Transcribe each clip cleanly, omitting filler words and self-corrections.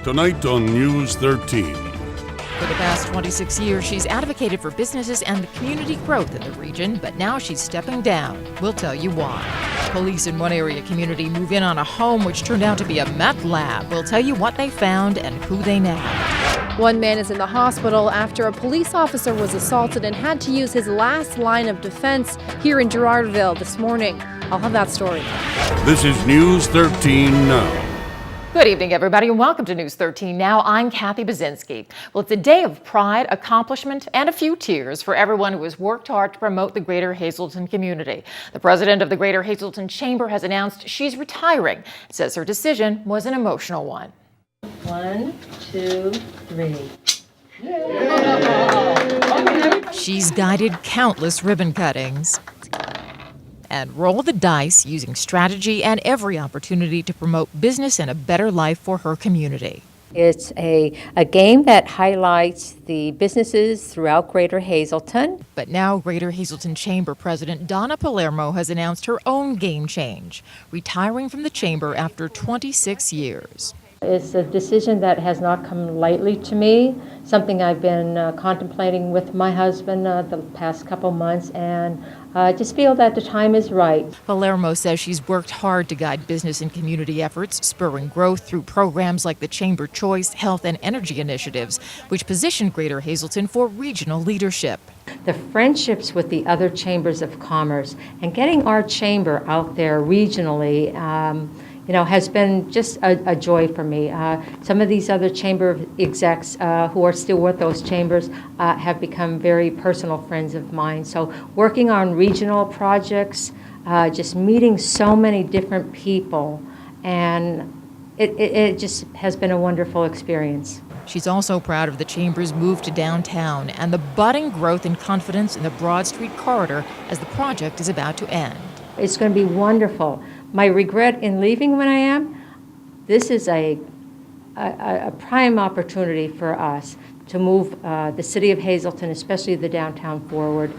Tonight on News 13. For the past 26 years, she's advocated for businesses and the community growth in the region, but now she's stepping down. We'll tell you why. Police in one area community move in on a home which turned out to be a meth lab. We'll tell you what they found and who they nabbed. One man is in the hospital after a police officer was assaulted and had to use his last line of defense here in Girardville this morning. I'll have that story. This is News 13 Now. Good evening, everybody, and welcome to News 13 Now. I'm Kathy Bazinski. Well, it's a day of pride, accomplishment, and a few tears for everyone who has worked hard to promote the Greater Hazleton community. The president of the Greater Hazleton Chamber has announced she's retiring. Says her decision was an emotional one. 1, 2, 3. She's guided countless ribbon cuttings and roll the dice using strategy and every opportunity to promote business and a better life for her community. It's a game that highlights the businesses throughout Greater Hazleton. But now Greater Hazleton Chamber President Donna Palermo has announced her own game change, retiring from the chamber after 26 years. It's a decision that has not come lightly to me, something I've been contemplating with my husband the past couple months, and I just feel that the time is right. Palermo says she's worked hard to guide business and community efforts, spurring growth through programs like the Chamber Choice, Health, and Energy initiatives, which position Greater Hazleton for regional leadership. The friendships with the other chambers of commerce and getting our chamber out there regionally has been just a joy for me. Some of these other chamber execs who are still with those chambers have become very personal friends of mine. So working on regional projects, just meeting so many different people, and it just has been a wonderful experience. She's also proud of the Chamber's move to downtown and the budding growth and confidence in the Broad Street corridor as the project is about to end. It's going to be wonderful. My regret in leaving when I am, this is a prime opportunity for us to move the city of Hazleton, especially the downtown, forward.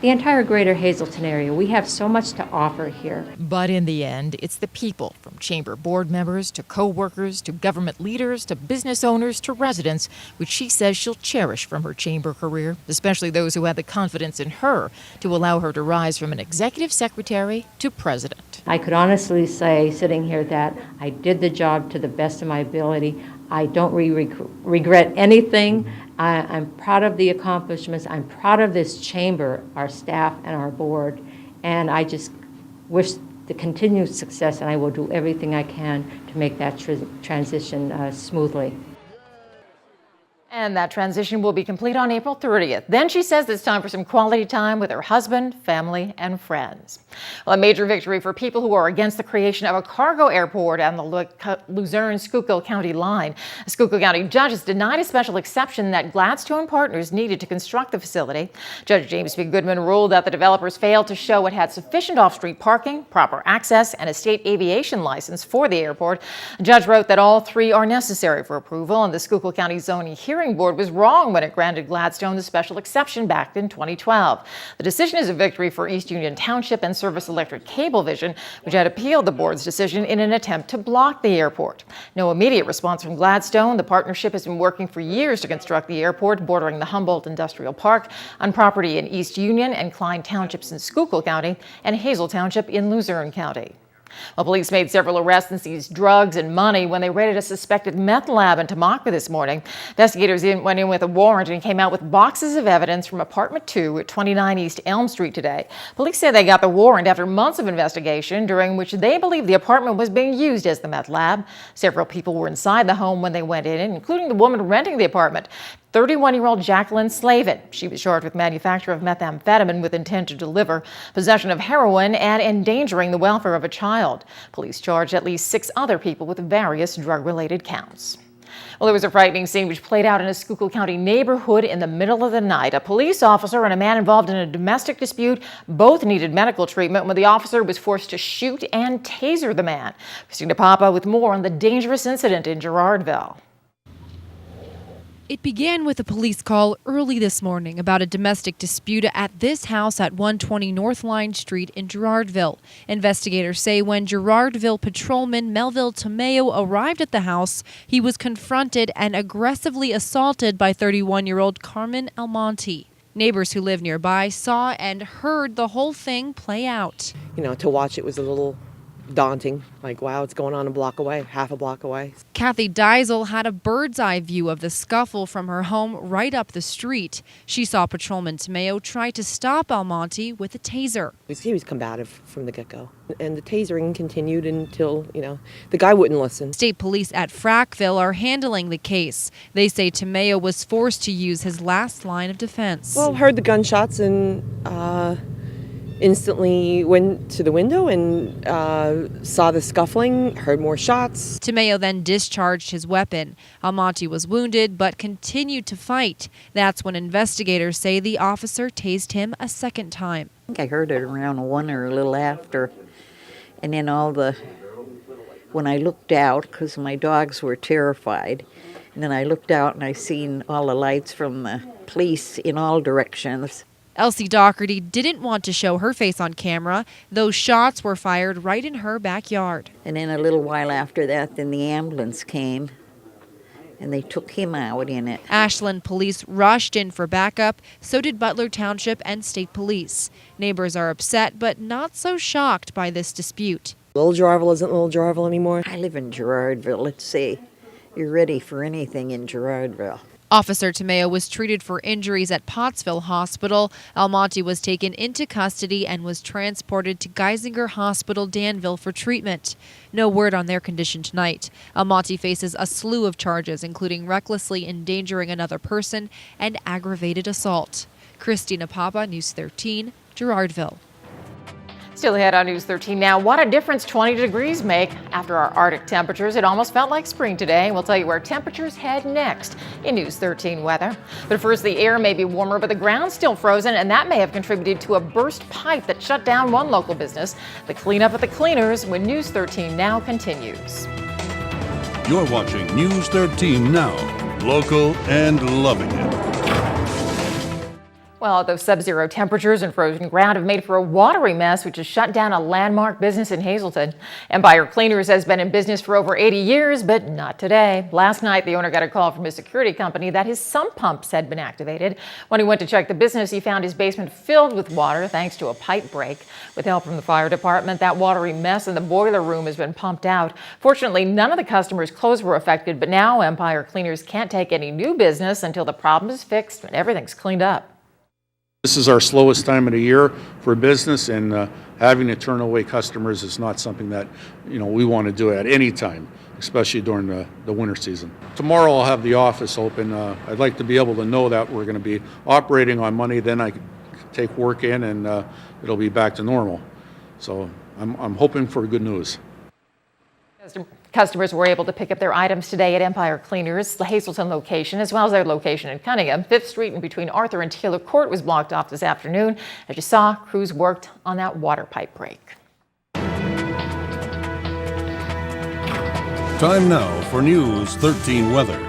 The entire Greater Hazleton area. We have so much to offer here. But in the end, it's the people, from chamber board members to co-workers to government leaders to business owners to residents, which she says she'll cherish from her chamber career, especially those who had the confidence in her to allow her to rise from an executive secretary to president. I could honestly say, sitting here, that I did the job to the best of my ability. I don't regret anything. I'm proud of the accomplishments. I'm proud of this chamber, our staff, and our board. And I just wish the continued success, and I will do everything I can to make that transition smoothly. And that transition will be complete on April 30th. Then she says it's time for some quality time with her husband, family, and friends. Well, a major victory for people who are against the creation of a cargo airport on the Luzerne-Schuylkill County line. A Schuylkill County judge has denied a special exception that Gladstone Partners needed to construct the facility. Judge James B. Goodman ruled that the developers failed to show it had sufficient off-street parking, proper access, and a state aviation license for the airport. The judge wrote that all three are necessary for approval, and the Schuylkill County Zoning Hearing Board was wrong when it granted Gladstone the special exception back in 2012. The decision is a victory for East Union Township and Service Electric Cablevision, which had appealed the board's decision in an attempt to block the airport. No immediate response from Gladstone. The partnership has been working for years to construct the airport bordering the Humboldt Industrial Park on property in East Union and Klein Townships in Schuylkill County and Hazel Township in Luzerne County. Well, police made several arrests and seized drugs and money when they raided a suspected meth lab in Tamaqua this morning. Investigators went in with a warrant and came out with boxes of evidence from apartment 2 at 29 East Elm Street today. Police say they got the warrant after months of investigation, during which they believe the apartment was being used as the meth lab. Several people were inside the home when they went in, including the woman renting the apartment, 31-year-old Jacqueline Slavin. She was charged with manufacture of methamphetamine with intent to deliver, possession of heroin, and endangering the welfare of a child. Police charged at least 6 other people with various drug-related counts. Well, there was a frightening scene which played out in a Schuylkill County neighborhood in the middle of the night. A police officer and a man involved in a domestic dispute both needed medical treatment when the officer was forced to shoot and taser the man. Christina Papa with more on the dangerous incident in Girardville. It began with a police call early this morning about a domestic dispute at this house at 120 North Line Street in Girardville. Investigators say when Girardville patrolman Melville Tomeo arrived at the house, he was confronted and aggressively assaulted by 31-year-old Carmen Almonte. Neighbors who live nearby saw and heard the whole thing play out. You know, to watch it was a little daunting. Like, wow, it's going on a block away, half a block away. Kathy Deisel had a bird's eye view of the scuffle from her home right up the street. She saw Patrolman Tomeo try to stop Almonte with a taser. He was combative from the get-go. And the tasering continued until, the guy wouldn't listen. State police at Frackville are handling the case. They say Tomeo was forced to use his last line of defense. Well, heard the gunshots and instantly went to the window and saw the scuffling, heard more shots. Tomeo then discharged his weapon. Almonte was wounded but continued to fight. That's when investigators say the officer tased him a second time. I think I heard it around 1 or a little after. And then when I looked out, because my dogs were terrified, and then I looked out and I seen all the lights from the police in all directions. Elsie Doherty didn't want to show her face on camera. Those shots were fired right in her backyard. And then a little while after that, then the ambulance came, and they took him out in it. Ashland police rushed in for backup. So did Butler Township and state police. Neighbors are upset, but not so shocked by this dispute. Little Girardville isn't Little Girardville anymore. I live in Girardville. Let's see. You're ready for anything in Girardville. Officer Tomeo was treated for injuries at Pottsville Hospital. Almonte was taken into custody and was transported to Geisinger Hospital, Danville, for treatment. No word on their condition tonight. Almonte faces a slew of charges, including recklessly endangering another person and aggravated assault. Christina Papa, News 13, Girardville. Still ahead on News 13 now, what a difference 20 degrees make. After our Arctic temperatures, it almost felt like spring today. We'll tell you where temperatures head next in News 13 weather. But first, the air may be warmer, but the ground's still frozen, and that may have contributed to a burst pipe that shut down one local business. The cleanup at the cleaners when News 13 now continues. You're watching News 13 Now, local and loving it. Well, those sub-zero temperatures and frozen ground have made for a watery mess, which has shut down a landmark business in Hazleton. Empire Cleaners has been in business for over 80 years, but not today. Last night, the owner got a call from his security company that his sump pumps had been activated. When he went to check the business, he found his basement filled with water thanks to a pipe break. With help from the fire department, that watery mess in the boiler room has been pumped out. Fortunately, none of the customers' clothes were affected, but now Empire Cleaners can't take any new business until the problem is fixed and everything's cleaned up. This is our slowest time of the year for business, and having to turn away customers is not something that we want to do at any time, especially during the winter season. Tomorrow I'll have the office open. I'd like to be able to know that we're going to be operating on Monday, then I can take work in and it'll be back to normal. So I'm hoping for good news. Customers were able to pick up their items today at Empire Cleaners, the Hazleton location, as well as their location in Cunningham. 5th Street and between Arthur and Taylor Court was blocked off this afternoon. As you saw, crews worked on that water pipe break. Time now for News 13 weather.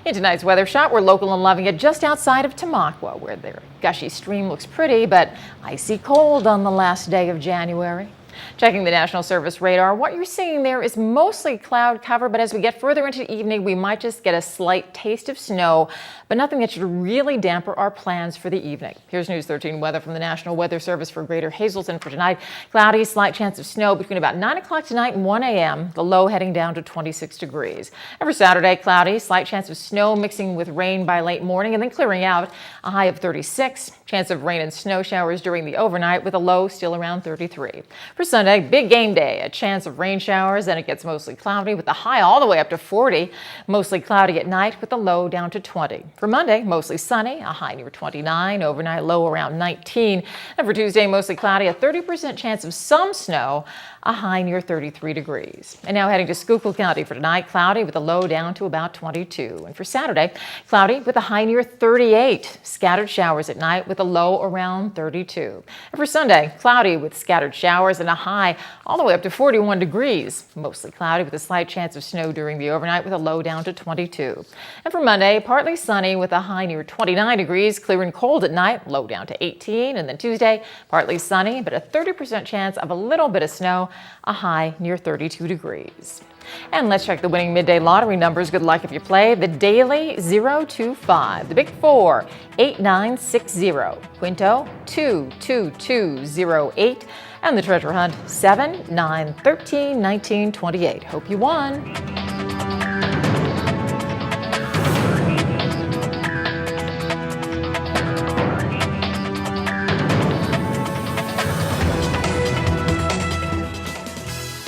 In tonight's weather shot, we're local and loving it just outside of Tamaqua, where their gushy stream looks pretty, but icy cold on the last day of January. Checking the National Service radar, what you're seeing there is mostly cloud cover, but as we get further into the evening, we might just get a slight taste of snow, but nothing that should really damper our plans for the evening. Here's News 13 weather from the National Weather Service for Greater Hazleton for tonight. Cloudy, slight chance of snow between about 9 o'clock tonight and 1 a.m., the low heading down to 26 degrees. And for Saturday, cloudy, slight chance of snow mixing with rain by late morning and then clearing out, a high of 36. Chance of rain and snow showers during the overnight with a low still around 33. For Sunday, big game day, a chance of rain showers, then it gets mostly cloudy with the high all the way up to 40. Mostly cloudy at night with the low down to 20. For Monday, mostly sunny, a high near 29, overnight low around 19. And for Tuesday, mostly cloudy, a 30% chance of some snow, a high near 33 degrees. And now heading to Schuylkill County for tonight, cloudy with a low down to about 22. And for Saturday, cloudy with a high near 38. Scattered showers at night with a low around 32. And for Sunday, cloudy with scattered showers and a high all the way up to 41 degrees. Mostly cloudy with a slight chance of snow during the overnight with a low down to 22. And for Monday, partly sunny with a high near 29 degrees, clear and cold at night, low down to 18. And then Tuesday, partly sunny, but a 30% chance of a little bit of snow, a high near 32 degrees. And let's check the winning midday lottery numbers. Good luck if you play. The daily 025, the big 4 8960, Quinto 22208, and the treasure hunt 7 9 13 19 28. Hope you won.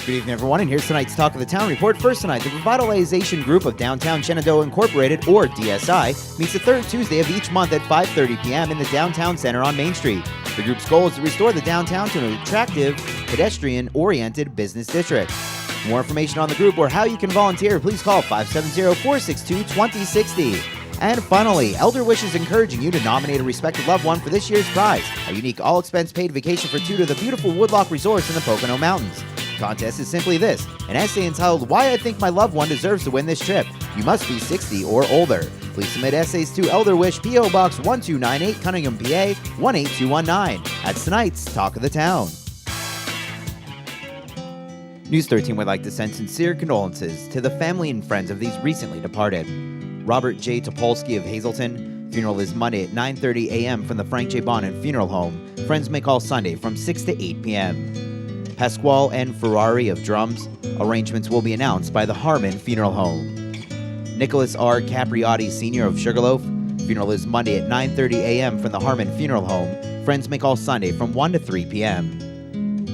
Good evening, everyone, and here's tonight's Talk of the Town report. First tonight, the Revitalization Group of Downtown Shenandoah Incorporated, or DSI, meets the third Tuesday of each month at 5:30 p.m. in the Downtown Center on Main Street. The group's goal is to restore the downtown to an attractive, pedestrian-oriented business district. For more information on the group or how you can volunteer, please call 570-462-2060. And finally, Elder Wish is encouraging you to nominate a respected loved one for this year's prize, a unique all-expense-paid vacation for two to the beautiful Woodloch Resorts in the Pocono Mountains. The contest is simply this, an essay entitled Why I Think My Loved One Deserves to Win This Trip. You must be 60 or older. Please submit essays to Elder Wish, P.O. Box 1298, Cunningham, PA 18219. That's tonight's Talk of the Town. News 13 would like to send sincere condolences to the family and friends of these recently departed. Robert J. Topolsky of Hazleton. Funeral is Monday at 9:30 a.m. from the Frank J. Bonnet Funeral Home. Friends may call Sunday from 6 to 8 p.m. Pasquale N. Ferrari of Drums. Arrangements will be announced by the Harmon Funeral Home. Nicholas R. Capriotti Sr. of Sugarloaf. Funeral is Monday at 9:30 a.m. from the Harmon Funeral Home. Friends may call Sunday from 1 to 3 p.m.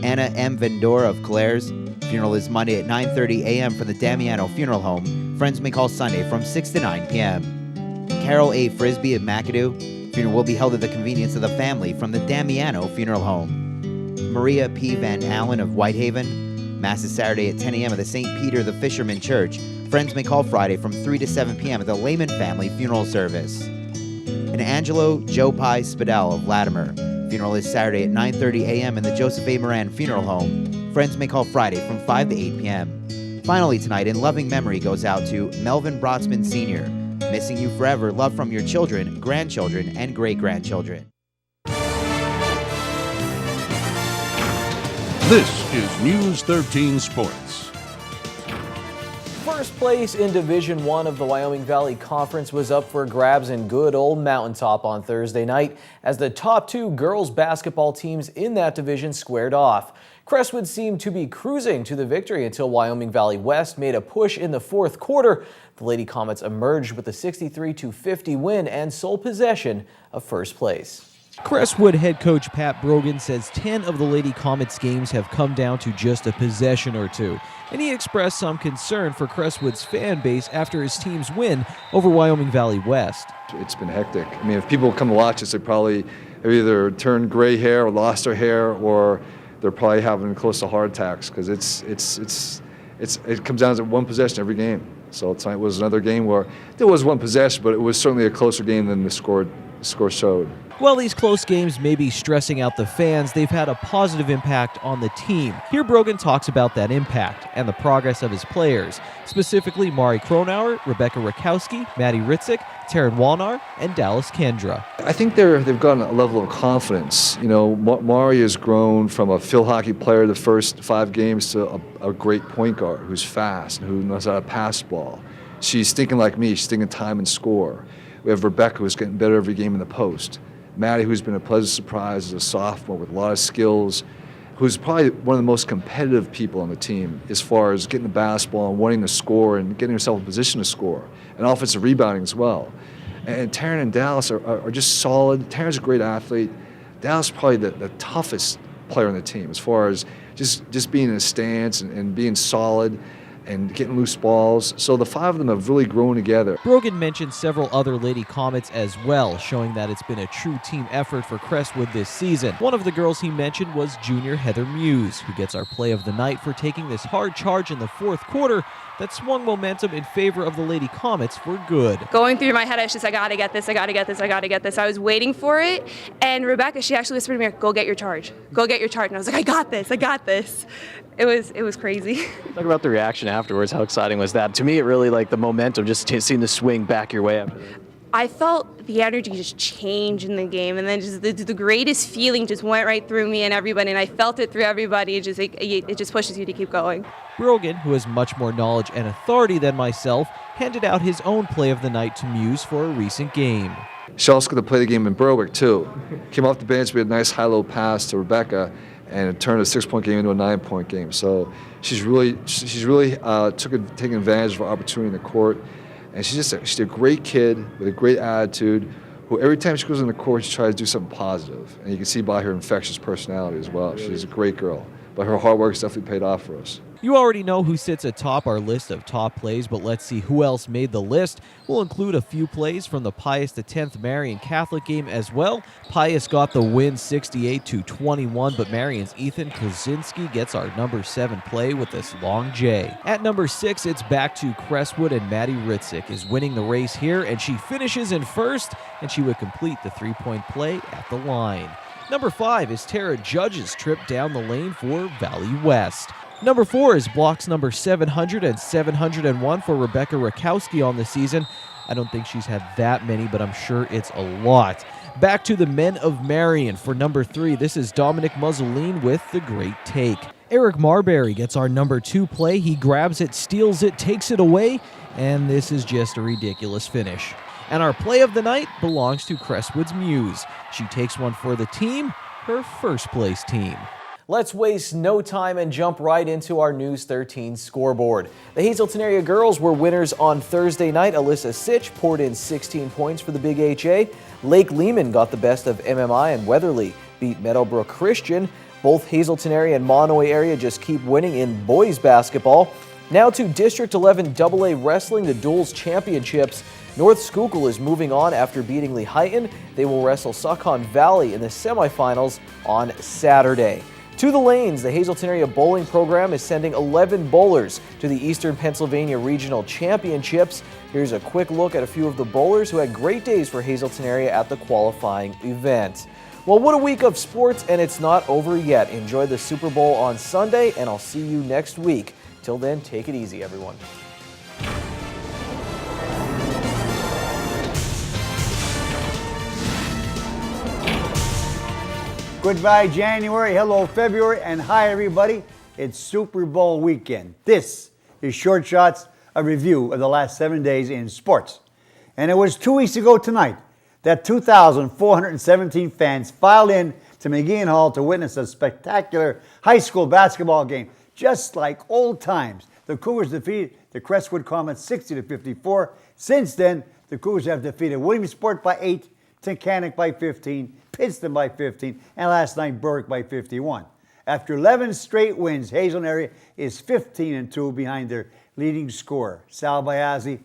Anna M. Vendor of Claire's. Funeral is Monday at 9:30 a.m. from the Damiano Funeral Home. Friends may call Sunday from 6 to 9 p.m. Carol A. Frisbie of McAdoo. Funeral will be held at the convenience of the family from the Damiano Funeral Home. Maria P. Van Allen of Whitehaven. Mass is Saturday at 10 a.m. at the St. Peter the Fisherman Church. Friends may call Friday from 3 to 7 p.m. at the Lehman Family Funeral Service. And Angelo Joe Pi Spadell of Latimer. Funeral is Saturday at 9:30 a.m. in the Joseph A. Moran Funeral Home. Friends may call Friday from 5 to 8 p.m. Finally tonight, in loving memory goes out to Melvin Brotzman Sr. Missing you forever, love from your children, grandchildren, and great-grandchildren. This is News 13 Sports. First place in Division I of the Wyoming Valley Conference was up for grabs in good old Mountaintop on Thursday night as the top two girls basketball teams in that division squared off. Crestwood seemed to be cruising to the victory until Wyoming Valley West made a push in the fourth quarter. The Lady Comets emerged with a 63-50 win and sole possession of first place. Crestwood head coach Pat Brogan says 10 of the Lady Comets games have come down to just a possession or two, and he expressed some concern for Crestwood's fan base after his team's win over Wyoming Valley West. It's been hectic. I mean, if people come to watch us, they probably have either turned gray hair or lost their hair, or they're probably having close to heart attacks because it comes down to one possession every game. So tonight was another game where there was one possession, but it was certainly a closer game than the score showed. While these close games may be stressing out the fans, they've had a positive impact on the team. Here Brogan talks about that impact and the progress of his players, specifically Mari Kronauer, Rebecca Rakowski, Maddie Ritzik, Taryn Walnar, and Dallas Kendra. I think they've gotten a level of confidence. You know, Mari has grown from a field hockey player the first 5 games to a great point guard who's fast and who knows how to pass the ball. She's thinking like me. She's thinking time and score. We have Rebecca, who's getting better every game in the post. Maddie, who's been a pleasant surprise as a sophomore with a lot of skills, who's probably one of the most competitive people on the team as far as getting the basketball and wanting to score and getting herself in position to score, and offensive rebounding as well. And Taryn and Dallas are just solid. Taryn's a great athlete. Dallas is probably the toughest player on the team as far as just being in a stance and being solid. and getting loose balls. So the five of them have really grown together. Brogan mentioned several other Lady Comets as well, showing that it's been a true team effort for Crestwood this season. One of the girls he mentioned was junior Heather Muse, who gets our play of the night for taking this hard charge in the fourth quarter that swung momentum in favor of the Lady Comets for good. Going through my head, I was just, I gotta get this, I gotta get this, I gotta get this. I was waiting for it, and Rebecca, she actually whispered to me, go get your charge, go get your charge. And I was like, I got this, I got this. It was crazy. Talk about the reaction afterwards. How exciting was that? To me, it really, like, the momentum, just seeing the swing back your way after that. I felt the energy just change in the game, and then just the greatest feeling just went right through me and everybody, and I felt it through everybody. It just pushes you to keep going. Brogan, who has much more knowledge and authority than myself, handed out his own play of the night to Muse for a recent game. She also got to play the game in Berwick, too. Came off the bench, we had a nice high-low pass to Rebecca, and it turned a 6-point game into a 9-point game. So she's really taking advantage of her opportunity in the court. And she's a great kid with a great attitude, who every time she goes on the court, she tries to do something positive. And you can see by her infectious personality as well. She's a great girl. But her hard work has definitely paid off for us. You already know who sits atop our list of top plays, but let's see who else made the list. We'll include a few plays from the Pius X Marian Catholic game as well. Pius got the win 68-21, but Marion's Ethan Kozinski gets our number 7 play with this long J. At number 6, it's back to Crestwood, and Maddie Ritzik is winning the race here, and she finishes in first, and she would complete the 3-point play at the line. Number 5 is Tara Judge's trip down the lane for Valley West. Number 4 is blocks number 700 and 701 for Rebecca Rakowski on the season. I don't think she's had that many, but I'm sure it's a lot. Back to the men of Marion for number 3. This is Dominic Mussolini with the great take. Eric Marbury gets our number 2 play. He grabs it, steals it, takes it away, and this is just a ridiculous finish. And our play of the night belongs to Crestwood's Muse. She takes one for the team, her first place team. Let's waste no time and jump right into our News 13 scoreboard. The Hazleton area girls were winners on Thursday night. Alyssa Sitch poured in 16 points for the Big HA. Lake-Lehman got the best of MMI, and Weatherly beat Meadowbrook Christian. Both Hazleton area and Monomoy area just keep winning in boys basketball. Now to District 11 AA Wrestling, the Duels Championships. North Schuylkill is moving on after beating Lehighton. They will wrestle Succon Valley in the semifinals on Saturday. To the lanes, the Hazleton area bowling program is sending 11 bowlers to the Eastern Pennsylvania Regional Championships. Here's a quick look at a few of the bowlers who had great days for Hazleton area at the qualifying event. Well, what a week of sports, and it's not over yet. Enjoy the Super Bowl on Sunday, and I'll see you next week. Till then, take it easy, everyone. Goodbye, January. Hello, February. And hi, everybody. It's Super Bowl weekend. This is Short Shots, a review of the last 7 days in sports. And it was 2 weeks ago tonight that 2,417 fans filed in to McGeehan Hall to witness a spectacular high school basketball game, just like old times. The Cougars defeated the Crestwood Comets 60-54. Since then, the Cougars have defeated Williamsport by 8, Tunkhannock by 15, Pittston by 15, and last night Berwick by 51. After 11 straight wins, Hazleton area is 15-2 behind their leading scorer, Sal Biazzi,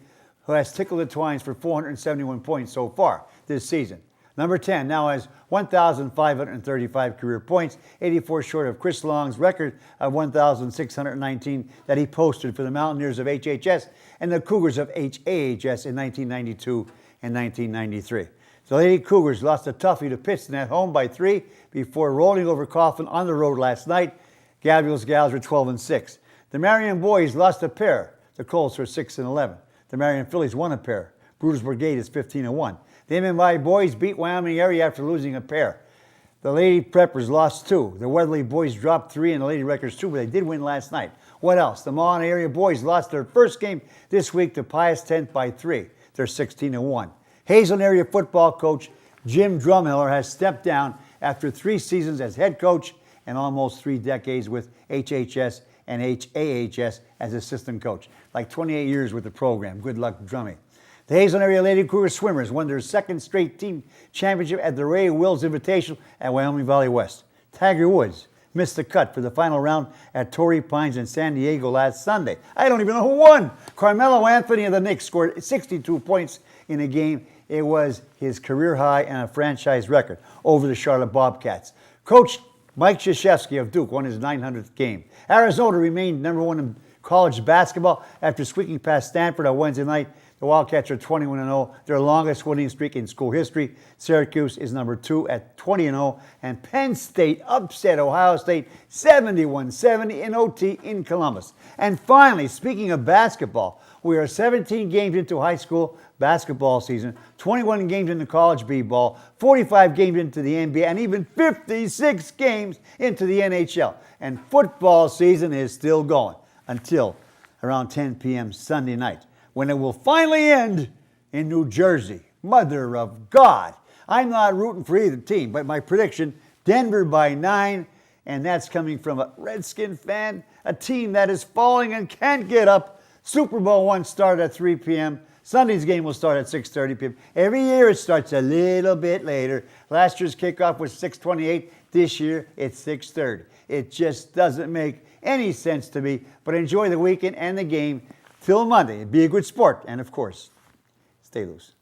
who has tickled the twines for 471 points so far this season. Number 10 now has 1,535 career points, 84 short of Chris Long's record of 1,619 that he posted for the Mountaineers of HHS and the Cougars of HAHS in 1992 and 1993. The Lady Cougars lost a toughie to Pittston at home by 3 before rolling over Coffin on the road last night. Gabriel's gals were 12-6. The Marion boys lost a pair. The Colts were 6-11. The Marion Phillies won a pair. Brutus Brigade is 15-1. The MMI boys beat Wyoming area after losing a pair. The Lady Preppers lost 2. The Weatherly boys dropped 3 and the Lady Wreckers 2, but they did win last night. What else? The Mon area boys lost their first game this week to Pius X by 3. They're 16-1. Hazleton area football coach Jim Drumheller has stepped down after 3 seasons as head coach and almost 3 decades with HHS and HAHS as assistant coach. Like 28 years with the program. Good luck, Drummy. The Hazleton area Lady Cougar swimmers won their 2nd straight team championship at the Ray Wills Invitational at Wyoming Valley West. Tiger Woods missed the cut for the final round at Torrey Pines in San Diego last Sunday. I don't even know who won. Carmelo Anthony of the Knicks scored 62 points in a game. It was his career high and a franchise record over the Charlotte Bobcats. Coach Mike Krzyzewski of Duke won his 900th game. Arizona remained number one in college basketball after squeaking past Stanford on Wednesday night. The Wildcats are 21-0, their longest winning streak in school history. Syracuse is number 2 at 20-0, and Penn State upset Ohio State 71-70 in OT in Columbus. And finally, speaking of basketball, we are 17 games into high school basketball season, 21 games into college b-ball, 45 games into the NBA, and even 56 games into the NHL. And football season is still going until around 10 p.m. Sunday night, when it will finally end in New Jersey. Mother of God. I'm not rooting for either team, but my prediction, Denver by 9, and that's coming from a Redskin fan, a team that is falling and can't get up. Super Bowl I started at 3 p.m. Sunday's game will start at 6:30 p.m. Every year it starts a little bit later. Last year's kickoff was 6:28. This year it's 6:30. It just doesn't make any sense to me, but enjoy the weekend and the game till Monday. Be a good sport, and of course, stay loose.